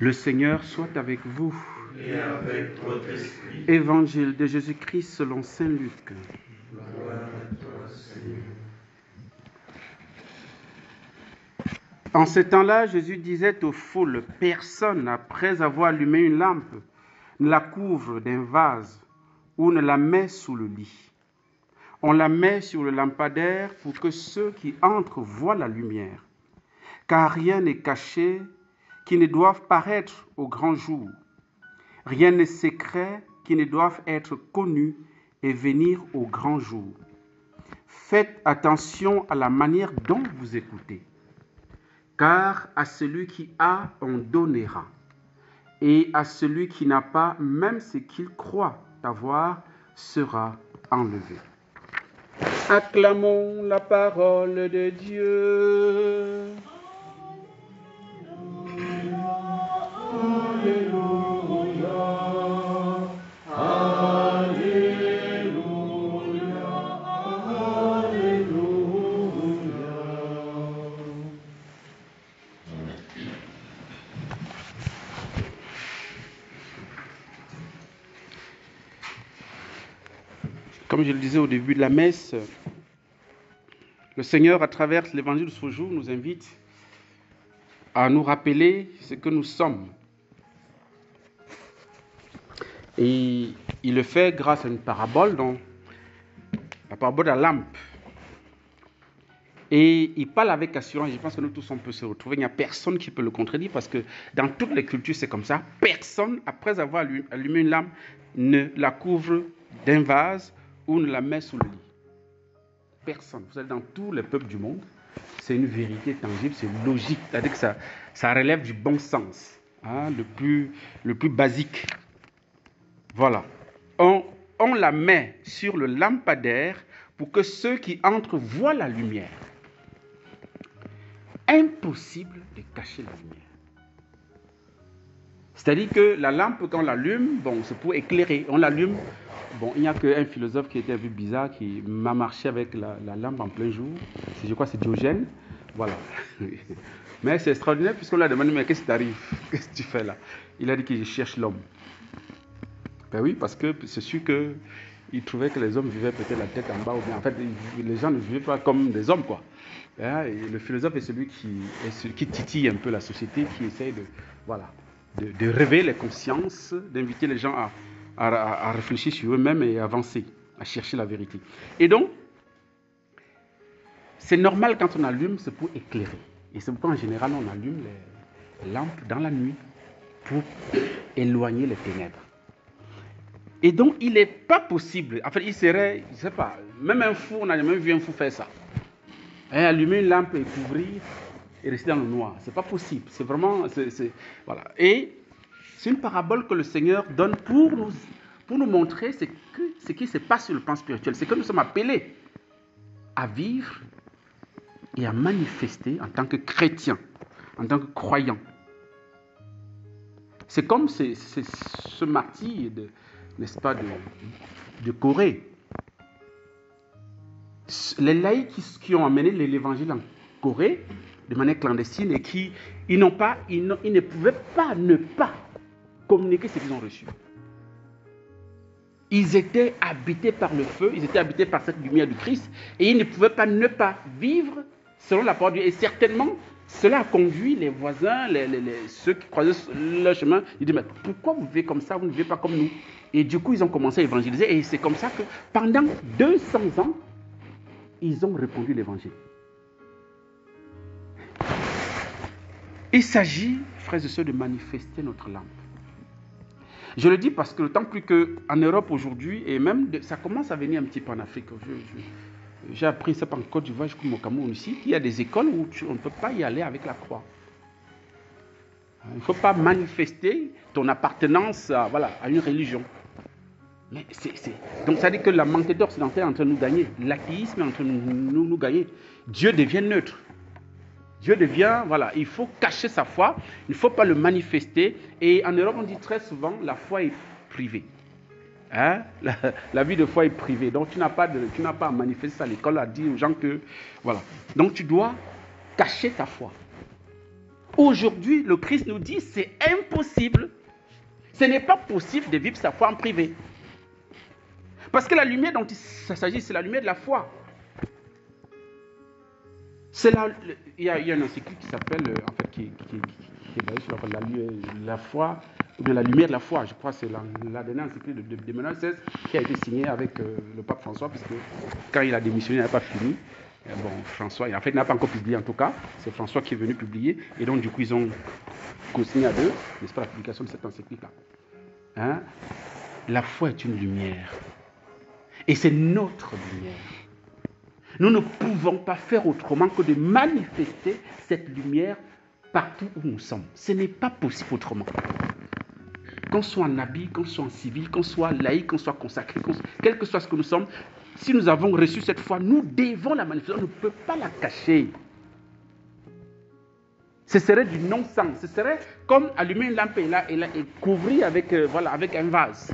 Le Seigneur soit avec vous. Et avec votre esprit. Évangile de Jésus-Christ selon saint Luc. Gloire à toi, Seigneur. En ce temps-là, Jésus disait aux foules, personne, après avoir allumé une lampe, ne la couvre d'un vase ou ne la met sous le lit. On la met sur le lampadaire pour que ceux qui entrent voient la lumière. Car rien n'est caché qui ne doive paraître au grand jour. Rien n'est secret qui ne doive être connu et venir au grand jour. Faites attention à la manière dont vous écoutez. Car à celui qui a, on donnera. Et à celui qui n'a pas, même ce qu'il croit avoir, sera enlevé. Acclamons la parole de Dieu. Comme je le disais au début de la messe, le Seigneur, à travers l'évangile de ce jour, nous invite à nous rappeler ce que nous sommes. Et il le fait grâce à une parabole, donc la parabole de la lampe. Et il parle avec assurance, je pense que nous tous on peut se retrouver, il n'y a personne qui peut le contredire parce que dans toutes les cultures c'est comme ça. Personne, après avoir allumé une lampe, ne la couvre d'un vase ou ne la met sous le lit. Personne. Vous allez dans tous les peuples du monde, c'est une vérité tangible, c'est logique. C'est-à-dire que ça relève du bon sens, hein, le plus basique. Voilà. On la met sur le lampadaire pour que ceux qui entrent voient la lumière. Impossible de cacher la lumière. C'est-à-dire que la lampe, quand on l'allume, bon, c'est pour éclairer. On l'allume. Bon, il n'y a qu'un philosophe qui était vu bizarre, qui m'a marché avec la lampe en plein jour. Je crois que c'est Diogène. Voilà. Mais c'est extraordinaire puisqu'on l'a demandé, mais qu'est-ce qui t'arrive? Qu'est-ce que tu fais là? Il a dit que je cherche l'homme. Ben oui, parce que c'est sûr qu'il trouvait que les hommes vivaient peut-être la tête en bas. Ou bien, en fait, les gens ne vivaient pas comme des hommes, quoi. Et le philosophe est celui qui titille un peu la société, qui essaye de réveiller les consciences, d'inviter les gens à réfléchir sur eux-mêmes et avancer, à chercher la vérité. Et donc, c'est normal quand on allume, c'est pour éclairer. Et c'est pourquoi en général on allume les lampes dans la nuit pour éloigner les ténèbres. Et donc, il n'est pas possible, en fait, il serait, je ne sais pas, même un fou, on n'a jamais vu un fou faire ça. Allumer une lampe et couvrir et rester dans le noir. Ce n'est pas possible. C'est vraiment... voilà. Et c'est une parabole que le Seigneur donne pour nous montrer ce qui se passe sur le plan spirituel. C'est que nous sommes appelés à vivre et à manifester en tant que chrétiens, en tant que croyants. C'est comme ce martyr, n'est-ce pas, de Corée. Les laïcs qui ont amené l'évangile en Corée de manière clandestine et ils ne pouvaient pas ne pas communiquer ce qu'ils ont reçu. Ils étaient habités par le feu, ils étaient habités par cette lumière du Christ et ils ne pouvaient pas ne pas vivre selon la parole de Dieu. Et certainement, cela a conduit les voisins, ceux qui croisaient leur chemin, ils disent, mais pourquoi vous vivez comme ça, vous ne vivez pas comme nous? Et du coup, ils ont commencé à évangéliser et c'est comme ça que pendant 200 ans, ils ont répandu l'évangile. Il s'agit, frères et sœurs, de manifester notre lampe. Je le dis parce que d'autant plus qu'en Europe aujourd'hui, et même ça commence à venir un petit peu en Afrique. J'ai appris ça en Côte d'Ivoire, comme au Cameroun ici, qu'il y a des écoles où on ne peut pas y aller avec la croix. Il ne faut pas manifester ton appartenance à une religion. Mais donc ça veut dire que la mentalité occidentale est en train de nous gagner. L'athéisme est en train de nous gagner. Dieu devient neutre. Dieu devient, il faut cacher sa foi, il ne faut pas le manifester. Et en Europe, on dit très souvent, la foi est privée. Hein? La vie de foi est privée. Donc tu n'as pas à manifester ça. L'école a dit aux gens que, voilà. Donc tu dois cacher ta foi. Aujourd'hui, le Christ nous dit c'est impossible. Ce n'est pas possible de vivre sa foi en privé. Parce que la lumière dont il s'agit, c'est la lumière de la foi. Il y a un encyclique qui s'appelle, en fait, qui est basé sur la foi, ou de la lumière de la foi. Je crois que c'est la dernière encyclique de Benoît XVI qui a été signée avec le pape François, puisque quand il a démissionné, il n'a pas fini. Bon, François, en fait, il n'a pas encore publié en tout cas. C'est François qui est venu publier. Et donc, du coup, ils ont co-signé à deux, n'est-ce pas, la publication de cette encyclique-là. Hein? La foi est une lumière. Et c'est notre lumière. Nous ne pouvons pas faire autrement que de manifester cette lumière partout où nous sommes. Ce n'est pas possible autrement. Qu'on soit en habit, qu'on soit en civil, qu'on soit laïque, qu'on soit consacré, quel que soit ce que nous sommes, si nous avons reçu cette foi, nous devons la manifester. On ne peut pas la cacher. Ce serait du non-sens. Ce serait comme allumer une lampe et couvrir avec un vase.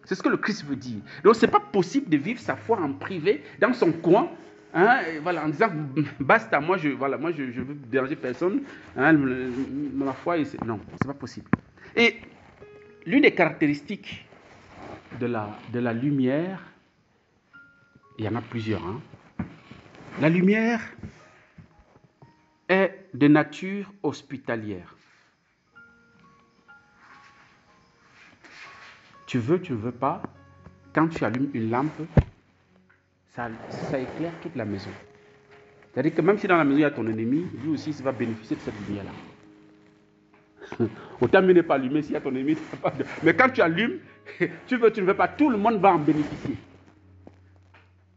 C'est ce que le Christ veut dire. Donc, ce n'est pas possible de vivre sa foi en privé, dans son coin, hein, en disant « basta, moi je veux déranger personne, hein, ma foi, non, ce n'est pas possible. » Et l'une des caractéristiques de la lumière, il y en a plusieurs. Hein. La lumière est de nature hospitalière. Tu veux pas, quand tu allumes une lampe, ça éclaire toute la maison. C'est-à-dire que même si dans la maison il y a ton ennemi, lui aussi il va bénéficier de cette lumière-là. Autant mieux ne pas allumer s'il y a ton ennemi. Mais quand tu allumes, tu ne veux pas, tout le monde va en bénéficier.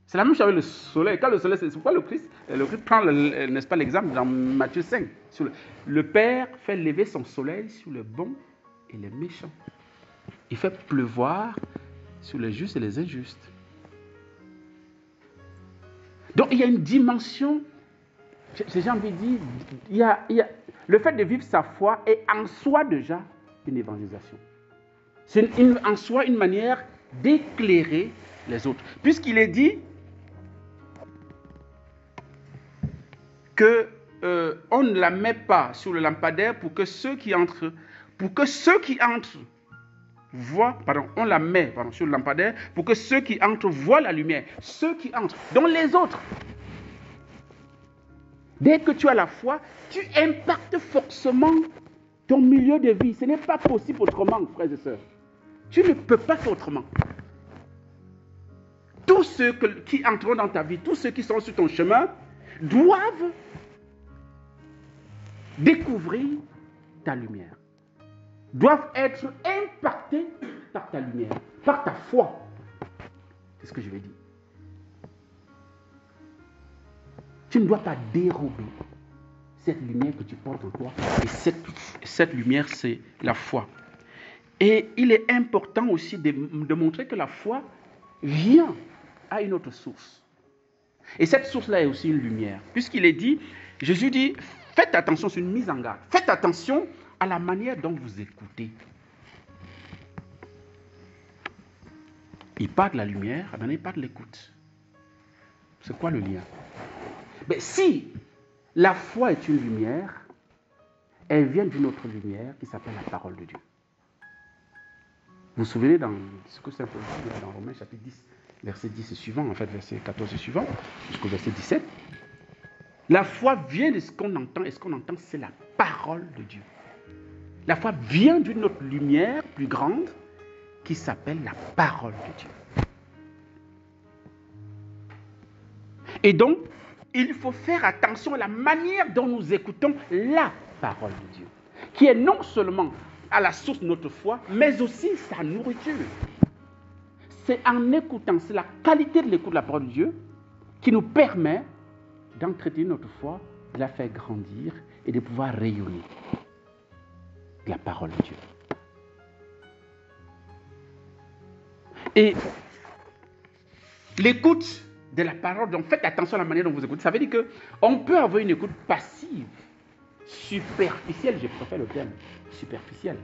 C'est la même chose avec le soleil. Quand le soleil, c'est pourquoi le Christ prend, n'est-ce pas, l'exemple dans Matthieu 5. Le Père fait lever son soleil sur les bons et les méchants. Il fait pleuvoir sur les justes et les injustes. Donc il y a une dimension, j'ai envie de dire, le fait de vivre sa foi est en soi déjà une évangélisation. C'est en soi une manière d'éclairer les autres. Puisqu'il est dit qu'on ne la met pas sur le lampadaire pour que ceux qui entrent on la met sur le lampadaire pour que ceux qui entrent voient la lumière. Ceux qui entrent, dont les autres. Dès que tu as la foi, tu impactes forcément ton milieu de vie. Ce n'est pas possible autrement, frères et sœurs. Tu ne peux pas faire autrement. Tous ceux qui entreront dans ta vie, tous ceux qui sont sur ton chemin, doivent découvrir ta lumière. Doivent être impactés par ta lumière, par ta foi. C'est ce que je vais dire. Tu ne dois pas dérober cette lumière que tu portes en toi. Et cette lumière, c'est la foi. Et il est important aussi de montrer que la foi vient à une autre source. Et cette source-là est aussi une lumière. Puisqu'il est dit, Jésus dit, faites attention, c'est une mise en garde. Faites attention à la manière dont vous écoutez. Il parle de la lumière, maintenant il parle de l'écoute. C'est quoi le lien? Mais si la foi est une lumière, elle vient d'une autre lumière qui s'appelle la parole de Dieu. Vous vous souvenez dans ce que c'est dans Romains chapitre 10, verset 10 et suivant, en fait verset 14 et suivant, jusqu'au verset 17. La foi vient de ce qu'on entend, et ce qu'on entend, c'est la parole de Dieu. La foi vient d'une autre lumière plus grande qui s'appelle la parole de Dieu. Et donc, il faut faire attention à la manière dont nous écoutons la parole de Dieu, qui est non seulement à la source de notre foi, mais aussi sa nourriture. C'est en écoutant, c'est la qualité de l'écoute de la parole de Dieu qui nous permet d'entretenir notre foi, de la faire grandir et de pouvoir rayonner la parole de Dieu. Et l'écoute de la parole, donc faites attention à la manière dont vous écoutez. Ça veut dire qu'on peut avoir une écoute passive, superficielle, je préfère le terme, superficielle.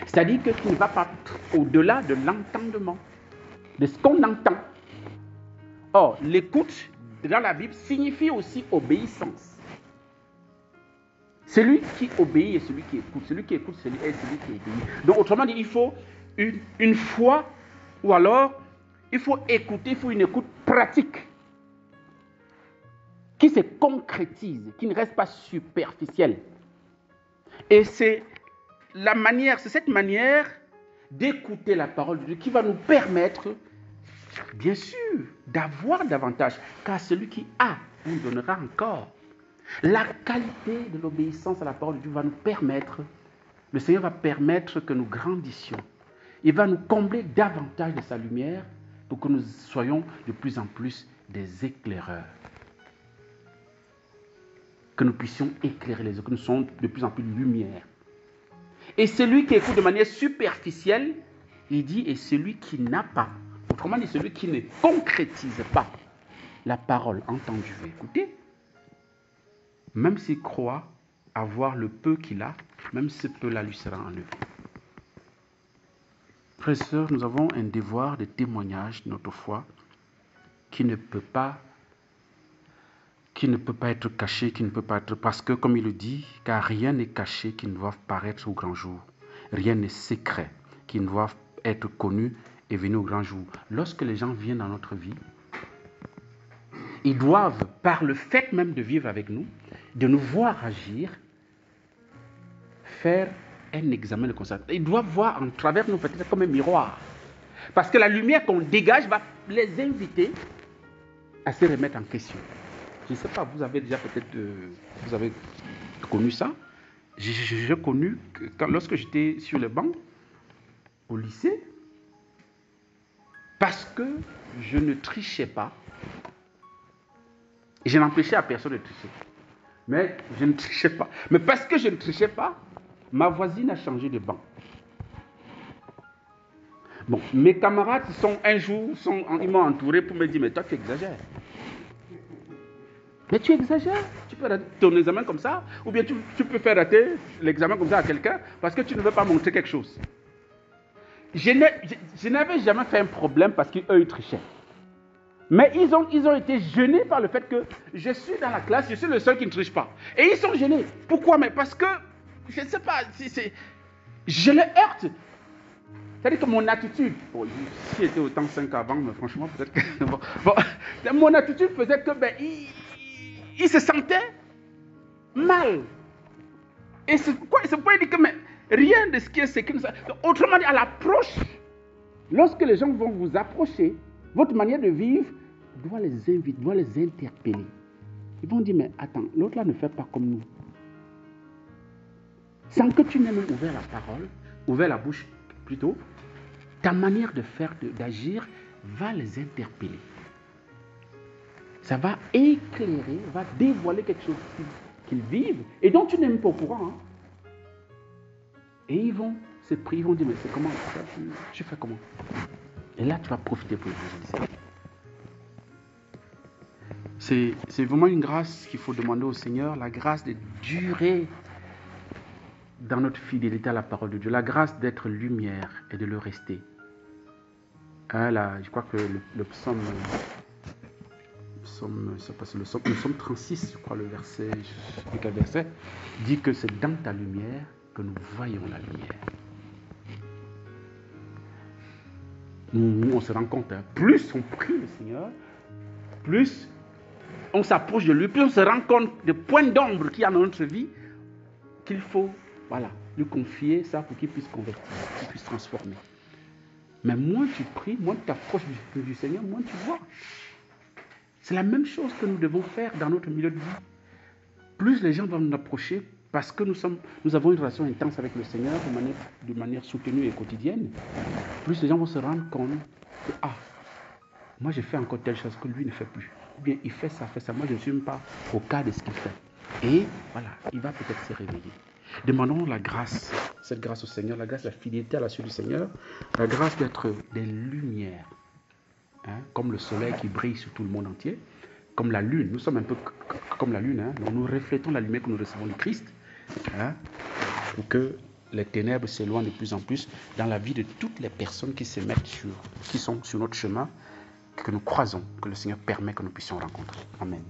C'est-à-dire que tu ne vas pas au-delà de l'entendement, de ce qu'on entend. Or, l'écoute dans la Bible signifie aussi obéissance. Celui qui obéit et celui qui écoute. Celui qui écoute est celui qui obéit. Donc, autrement dit, il faut une foi, ou alors, il faut écouter, il faut une écoute pratique, qui se concrétise, qui ne reste pas superficielle. Et c'est cette manière d'écouter la parole de Dieu qui va nous permettre, bien sûr, d'avoir davantage. Car celui qui a, on donnera encore. La qualité de l'obéissance à la parole de Dieu va nous permettre, le Seigneur va permettre que nous grandissions. Il va nous combler davantage de sa lumière pour que nous soyons de plus en plus des éclaireurs. Que nous puissions éclairer les autres, que nous soyons de plus en plus de lumière. Et celui qui écoute de manière superficielle, il dit, et celui qui n'a pas, autrement dit, celui qui ne concrétise pas la parole entendue. Écoutez, même s'il croit avoir le peu qu'il a, même ce peu-là lui sera enlevé. Frères et sœurs, nous avons un devoir de témoignage de notre foi qui ne peut pas être caché, qui ne peut pas être... Parce que, comme il le dit, car rien n'est caché qui ne doive paraître au grand jour. Rien n'est secret qui ne doive être connu et venir au grand jour. Lorsque les gens viennent dans notre vie, ils doivent, par le fait même de vivre avec nous, de nous voir agir, faire un examen de conscience. Ils doivent voir en travers nous peut-être comme un miroir. Parce que la lumière qu'on dégage va les inviter à se remettre en question. Je ne sais pas, vous avez déjà peut-être vous avez connu ça. J'ai connu que lorsque j'étais sur le banc au lycée, parce que je ne trichais pas, et je n'empêchais à personne de tricher. Mais je ne trichais pas. Mais parce que je ne trichais pas, ma voisine a changé de banc. Bon, mes camarades ils m'ont entouré pour me dire, mais toi tu exagères. Mais tu exagères. Tu peux rater ton examen comme ça, ou bien tu peux faire rater l'examen comme ça à quelqu'un parce que tu ne veux pas montrer quelque chose. Je n'avais jamais fait un problème parce qu'eux, ils trichaient. Mais ils ont été gênés par le fait que je suis dans la classe, je suis le seul qui ne triche pas. Et ils sont gênés. Pourquoi? Mais parce que, je ne sais pas, je les heurte. C'est-à-dire que mon attitude, bon, si j'étais autant 5 avant, mais franchement, peut-être que... Bon, mon attitude faisait que, ils se sentaient mal. Et c'est pourquoi il dit que mais, rien de ce qui est écrit. Autrement dit, à l'approche, lorsque les gens vont vous approcher, votre manière de vivre doit les inviter, doit les interpeller. Ils vont dire, mais attends, l'autre là ne fait pas comme nous. Sans que tu n'aies même ouvert la parole, ouvert la bouche plutôt, ta manière de faire, d'agir va les interpeller. Ça va éclairer, va dévoiler quelque chose qu'ils vivent et dont tu n'es même pas au courant. Hein. Et ils vont se prier, ils vont dire, mais c'est comment ça, tu fais comment? Et là, tu vas profiter pour l'évangéliser. C'est vraiment une grâce qu'il faut demander au Seigneur, la grâce de durer dans notre fidélité à la parole de Dieu, la grâce d'être lumière et de le rester. Hein, là, je crois que le psaume 36, je crois, le verset, je sais plus quel verset, dit que c'est dans ta lumière que nous voyons la lumière. Nous, on se rend compte, hein, plus on prie le Seigneur, plus on s'approche de lui, plus on se rend compte des points d'ombre qu'il y a dans notre vie, qu'il faut, voilà, lui confier ça pour qu'il puisse convertir, qu'il puisse transformer. Mais moins tu pries, moins tu t'approches du Seigneur, moins tu vois. C'est la même chose que nous devons faire dans notre milieu de vie. Plus les gens vont nous approcher parce que nous avons une relation intense avec le Seigneur de manière soutenue et quotidienne, plus les gens vont se rendre compte que, moi j'ai fait encore telle chose que lui ne fait plus. Ou bien il fait ça. Moi je ne suis même pas au cas de ce qu'il fait. Et voilà, il va peut-être se réveiller. Demandons la grâce, cette grâce au Seigneur, la grâce de la fidélité à la suite du Seigneur, la grâce d'être des lumières. Hein, comme le soleil qui brille sur tout le monde entier, comme la lune. Nous sommes un peu comme la lune. Hein, nous reflétons la lumière que nous recevons du Christ, hein, pour que les ténèbres s'éloignent de plus en plus dans la vie de toutes les personnes qui sont sur notre chemin, que nous croisons, que le Seigneur permet que nous puissions rencontrer. Amen.